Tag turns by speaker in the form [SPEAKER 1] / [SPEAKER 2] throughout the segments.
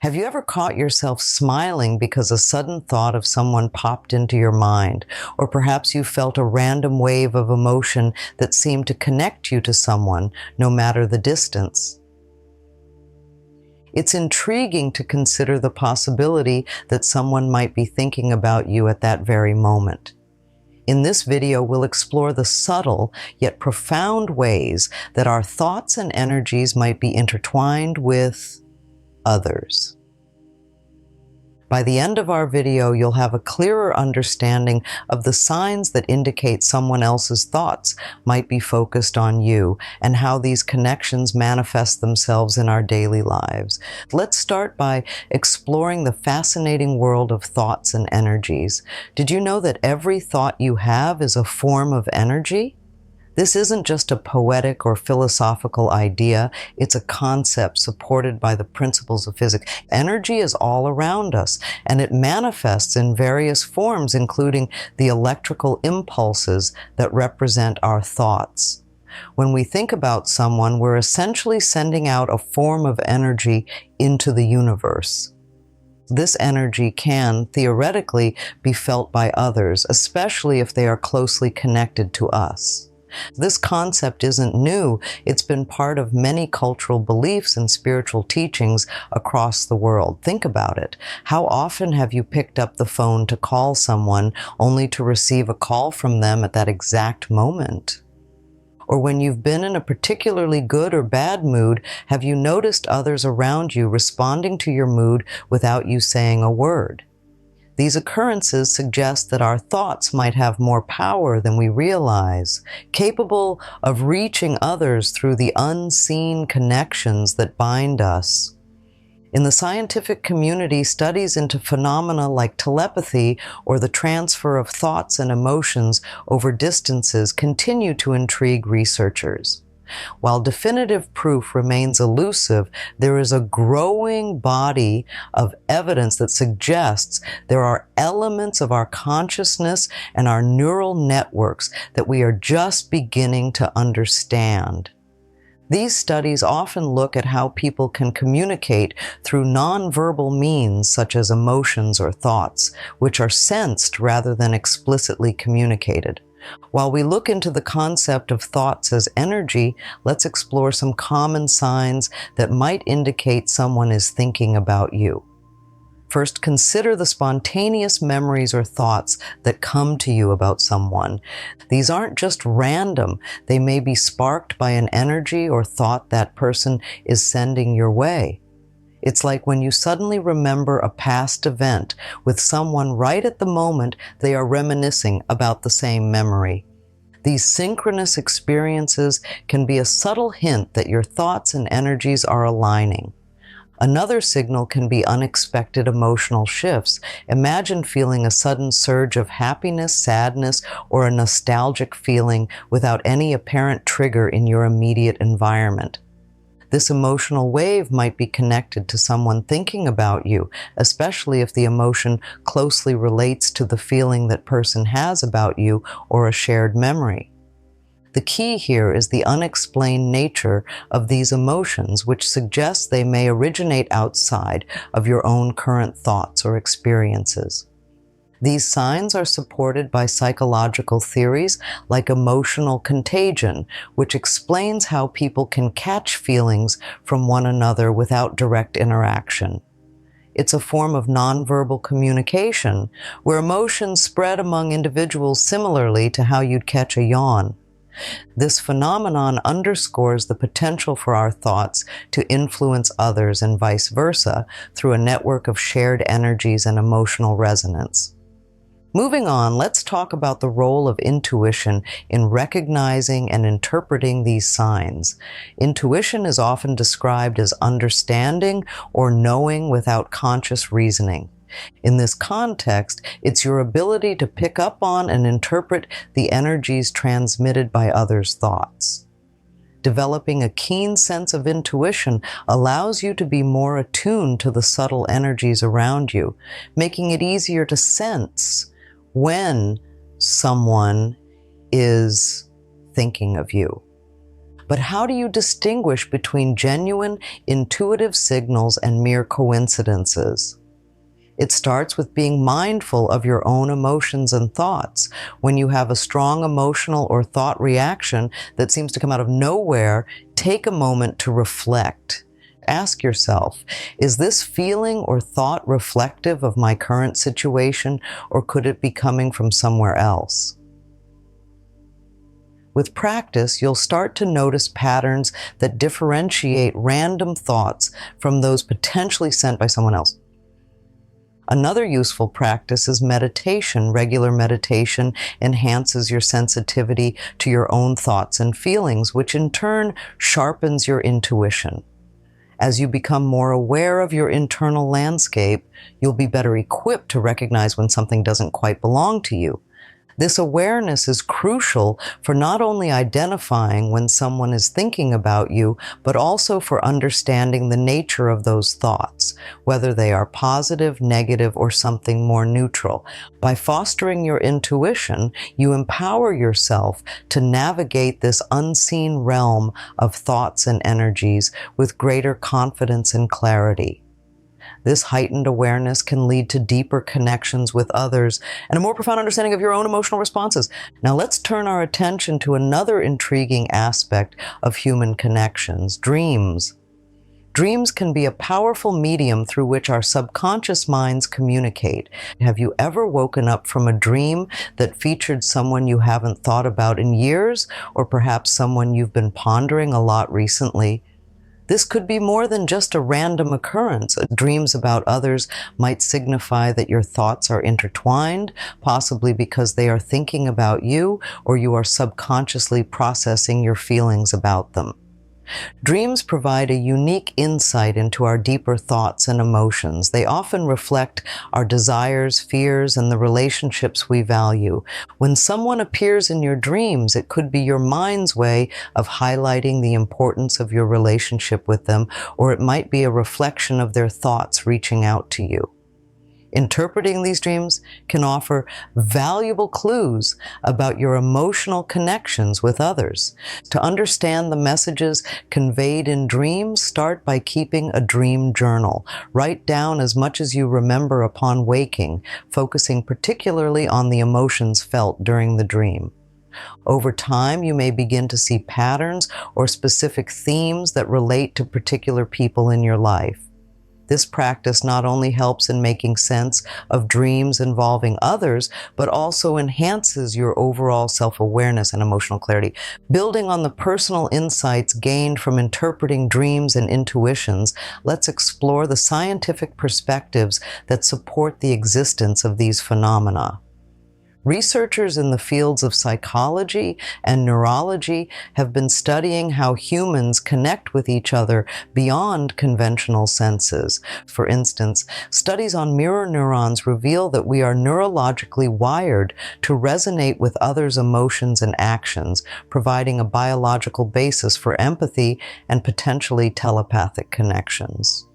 [SPEAKER 1] Have you ever caught yourself smiling because a sudden thought of someone popped into your mind? Or perhaps you felt a random wave of emotion that seemed to connect you to someone, no matter the distance? It's intriguing to consider the possibility that someone might be thinking about you at that very moment. In this video, we'll explore the subtle yet profound ways that our thoughts and energies might be intertwined with others. By the end of our video, you'll have a clearer understanding of the signs that indicate someone else's thoughts might be focused on you and how these connections manifest themselves in our daily lives. Let's start by exploring the fascinating world of thoughts and energies. Did you know that every thought you have is a form of energy? This isn't just a poetic or philosophical idea, it's a concept supported by the principles of physics. Energy is all around us, and it manifests in various forms, including the electrical impulses that represent our thoughts. When we think about someone, we're essentially sending out a form of energy into the universe. This energy can, theoretically, be felt by others, especially if they are closely connected to us. This concept isn't new. It's been part of many cultural beliefs and spiritual teachings across the world. Think about it. How often have you picked up the phone to call someone only to receive a call from them at that exact moment? Or when you've been in a particularly good or bad mood, have you noticed others around you responding to your mood without you saying a word? These occurrences suggest that our thoughts might have more power than we realize, capable of reaching others through the unseen connections that bind us. In the scientific community, studies into phenomena like telepathy or the transfer of thoughts and emotions over distances continue to intrigue researchers. While definitive proof remains elusive, there is a growing body of evidence that suggests there are elements of our consciousness and our neural networks that we are just beginning to understand. These studies often look at how people can communicate through nonverbal means such as emotions or thoughts, which are sensed rather than explicitly communicated. While we look into the concept of thoughts as energy, let's explore some common signs that might indicate someone is thinking about you. First, consider the spontaneous memories or thoughts that come to you about someone. These aren't just random. They may be sparked by an energy or thought that person is sending your way. It's like when you suddenly remember a past event with someone right at the moment they are reminiscing about the same memory. These synchronous experiences can be a subtle hint that your thoughts and energies are aligning. Another signal can be unexpected emotional shifts. Imagine feeling a sudden surge of happiness, sadness, or a nostalgic feeling without any apparent trigger in your immediate environment. This emotional wave might be connected to someone thinking about you, especially if the emotion closely relates to the feeling that person has about you or a shared memory. The key here is the unexplained nature of these emotions, which suggests they may originate outside of your own current thoughts or experiences. These signs are supported by psychological theories like emotional contagion, which explains how people can catch feelings from one another without direct interaction. It's a form of nonverbal communication, where emotions spread among individuals similarly to how you'd catch a yawn. This phenomenon underscores the potential for our thoughts to influence others and vice versa through a network of shared energies and emotional resonance. Moving on, let's talk about the role of intuition in recognizing and interpreting these signs. Intuition is often described as understanding or knowing without conscious reasoning. In this context, it's your ability to pick up on and interpret the energies transmitted by others' thoughts. Developing a keen sense of intuition allows you to be more attuned to the subtle energies around you, making it easier to sense when someone is thinking of you. But how do you distinguish between genuine, intuitive signals and mere coincidences? It starts with being mindful of your own emotions and thoughts. When you have a strong emotional or thought reaction that seems to come out of nowhere, take a moment to reflect. Ask yourself, is this feeling or thought reflective of my current situation, or could it be coming from somewhere else? With practice, you'll start to notice patterns that differentiate random thoughts from those potentially sent by someone else. Another useful practice is meditation. Regular meditation enhances your sensitivity to your own thoughts and feelings, which in turn sharpens your intuition. As you become more aware of your internal landscape, you'll be better equipped to recognize when something doesn't quite belong to you. This awareness is crucial for not only identifying when someone is thinking about you, but also for understanding the nature of those thoughts, whether they are positive, negative, or something more neutral. By fostering your intuition, you empower yourself to navigate this unseen realm of thoughts and energies with greater confidence and clarity. This heightened awareness can lead to deeper connections with others and a more profound understanding of your own emotional responses. Now let's turn our attention to another intriguing aspect of human connections: dreams. Dreams can be a powerful medium through which our subconscious minds communicate. Have you ever woken up from a dream that featured someone you haven't thought about in years, or perhaps someone you've been pondering a lot recently? This could be more than just a random occurrence. Dreams about others might signify that your thoughts are intertwined, possibly because they are thinking about you, or you are subconsciously processing your feelings about them. Dreams provide a unique insight into our deeper thoughts and emotions. They often reflect our desires, fears, and the relationships we value. When someone appears in your dreams, it could be your mind's way of highlighting the importance of your relationship with them, or it might be a reflection of their thoughts reaching out to you. Interpreting these dreams can offer valuable clues about your emotional connections with others. To understand the messages conveyed in dreams, start by keeping a dream journal. Write down as much as you remember upon waking, focusing particularly on the emotions felt during the dream. Over time, you may begin to see patterns or specific themes that relate to particular people in your life. This practice not only helps in making sense of dreams involving others, but also enhances your overall self-awareness and emotional clarity. Building on the personal insights gained from interpreting dreams and intuitions, let's explore the scientific perspectives that support the existence of these phenomena. Researchers in the fields of psychology and neurology have been studying how humans connect with each other beyond conventional senses. For instance, studies on mirror neurons reveal that we are neurologically wired to resonate with others' emotions and actions, providing a biological basis for empathy and potentially telepathic connections.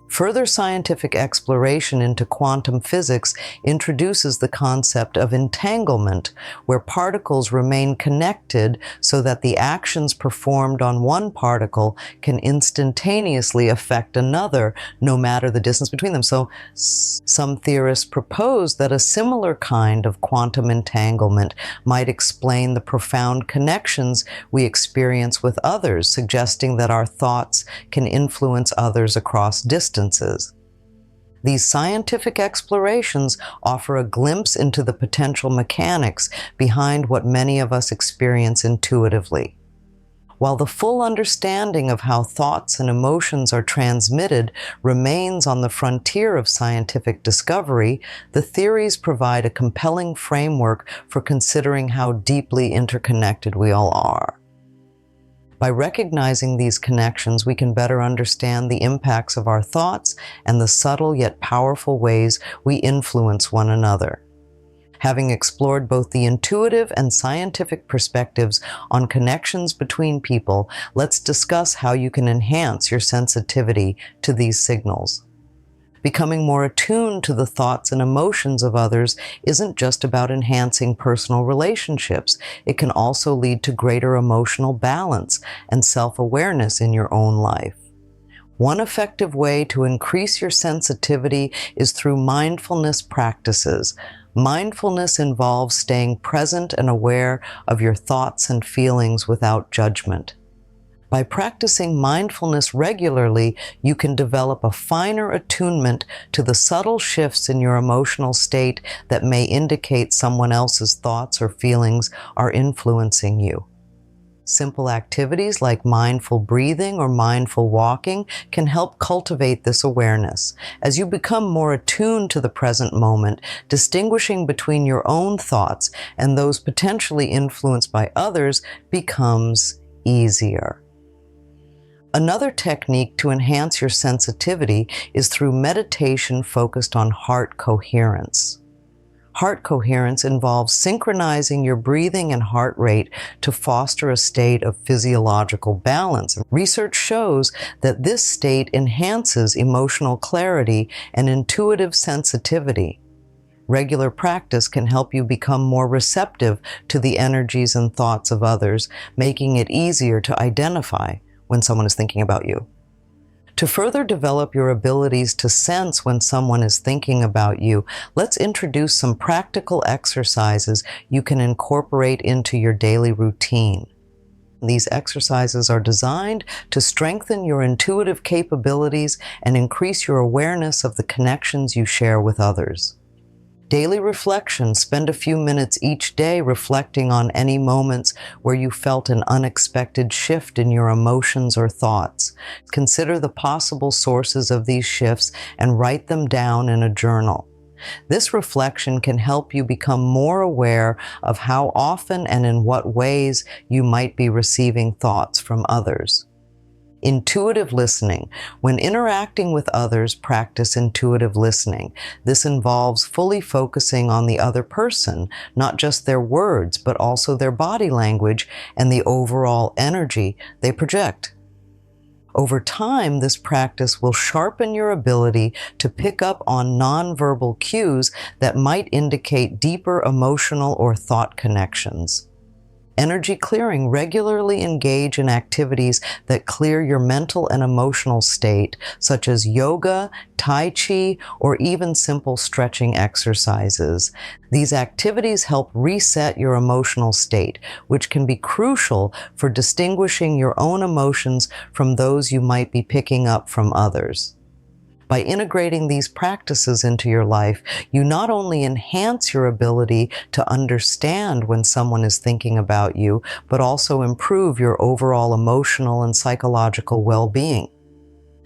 [SPEAKER 1] Further scientific exploration into quantum physics introduces the concept of entanglement, where particles remain connected so that the actions performed on one particle can instantaneously affect another, no matter the distance between them. So some theorists propose that a similar kind of quantum entanglement might explain the profound connections we experience with others, suggesting that our thoughts can influence others across distances. These scientific explorations offer a glimpse into the potential mechanics behind what many of us experience intuitively. While the full understanding of how thoughts and emotions are transmitted remains on the frontier of scientific discovery, the theories provide a compelling framework for considering how deeply interconnected we all are. By recognizing these connections, we can better understand the impacts of our thoughts and the subtle yet powerful ways we influence one another. Having explored both the intuitive and scientific perspectives on connections between people, let's discuss how you can enhance your sensitivity to these signals. Becoming more attuned to the thoughts and emotions of others isn't just about enhancing personal relationships. It can also lead to greater emotional balance and self-awareness in your own life. One effective way to increase your sensitivity is through mindfulness practices. Mindfulness involves staying present and aware of your thoughts and feelings without judgment. By practicing mindfulness regularly, you can develop a finer attunement to the subtle shifts in your emotional state that may indicate someone else's thoughts or feelings are influencing you. Simple activities like mindful breathing or mindful walking can help cultivate this awareness. As you become more attuned to the present moment, distinguishing between your own thoughts and those potentially influenced by others becomes easier. Another technique to enhance your sensitivity is through meditation focused on heart coherence. Heart coherence involves synchronizing your breathing and heart rate to foster a state of physiological balance. Research shows that this state enhances emotional clarity and intuitive sensitivity. Regular practice can help you become more receptive to the energies and thoughts of others, making it easier to identify when someone is thinking about you. To further develop your abilities to sense when someone is thinking about you, let's introduce some practical exercises you can incorporate into your daily routine. These exercises are designed to strengthen your intuitive capabilities and increase your awareness of the connections you share with others. Daily reflection. Spend a few minutes each day reflecting on any moments where you felt an unexpected shift in your emotions or thoughts. Consider the possible sources of these shifts and write them down in a journal. This reflection can help you become more aware of how often and in what ways you might be receiving thoughts from others. Intuitive listening. When interacting with others, practice intuitive listening. This involves fully focusing on the other person, not just their words, but also their body language and the overall energy they project. Over time, this practice will sharpen your ability to pick up on nonverbal cues that might indicate deeper emotional or thought connections. Energy clearing. Regularly engage in activities that clear your mental and emotional state, such as yoga, tai chi, or even simple stretching exercises. These activities help reset your emotional state, which can be crucial for distinguishing your own emotions from those you might be picking up from others. By integrating these practices into your life, you not only enhance your ability to understand when someone is thinking about you, but also improve your overall emotional and psychological well-being.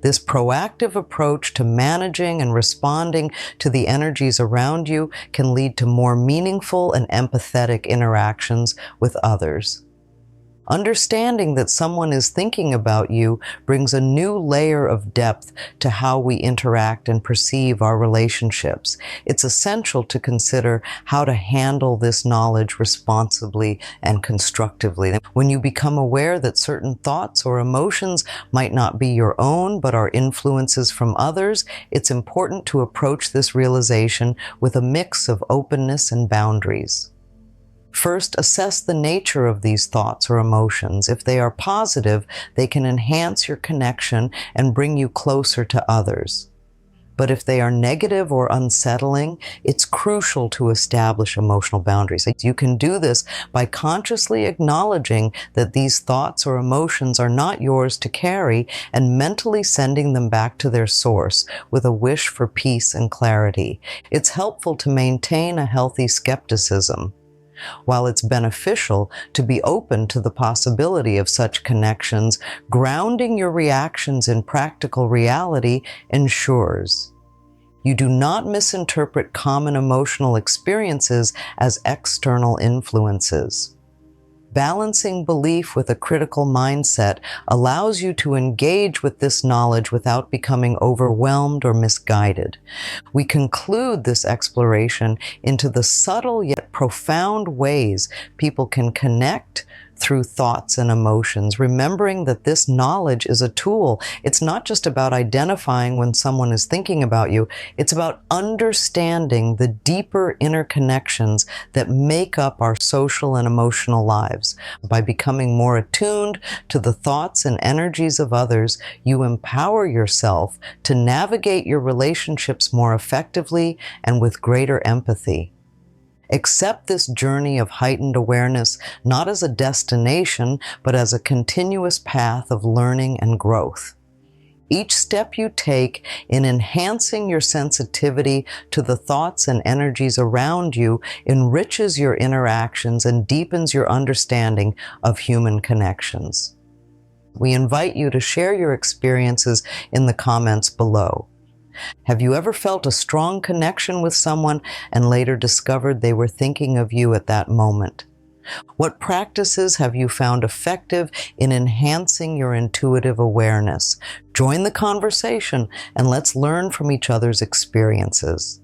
[SPEAKER 1] This proactive approach to managing and responding to the energies around you can lead to more meaningful and empathetic interactions with others. Understanding that someone is thinking about you brings a new layer of depth to how we interact and perceive our relationships. It's essential to consider how to handle this knowledge responsibly and constructively. When you become aware that certain thoughts or emotions might not be your own, but are influences from others, it's important to approach this realization with a mix of openness and boundaries. First, assess the nature of these thoughts or emotions. If they are positive, they can enhance your connection and bring you closer to others. But if they are negative or unsettling, it's crucial to establish emotional boundaries. You can do this by consciously acknowledging that these thoughts or emotions are not yours to carry and mentally sending them back to their source with a wish for peace and clarity. It's helpful to maintain a healthy skepticism. While it's beneficial to be open to the possibility of such connections, grounding your reactions in practical reality ensures you do not misinterpret common emotional experiences as external influences. Balancing belief with a critical mindset allows you to engage with this knowledge without becoming overwhelmed or misguided. We conclude this exploration into the subtle yet profound ways people can connect through thoughts and emotions, remembering that this knowledge is a tool. It's not just about identifying when someone is thinking about you, it's about understanding the deeper interconnections that make up our social and emotional lives. By becoming more attuned to the thoughts and energies of others, you empower yourself to navigate your relationships more effectively and with greater empathy. Accept this journey of heightened awareness not as a destination, but as a continuous path of learning and growth. Each step you take in enhancing your sensitivity to the thoughts and energies around you enriches your interactions and deepens your understanding of human connections. We invite you to share your experiences in the comments below. Have you ever felt a strong connection with someone and later discovered they were thinking of you at that moment? What practices have you found effective in enhancing your intuitive awareness? Join the conversation and let's learn from each other's experiences.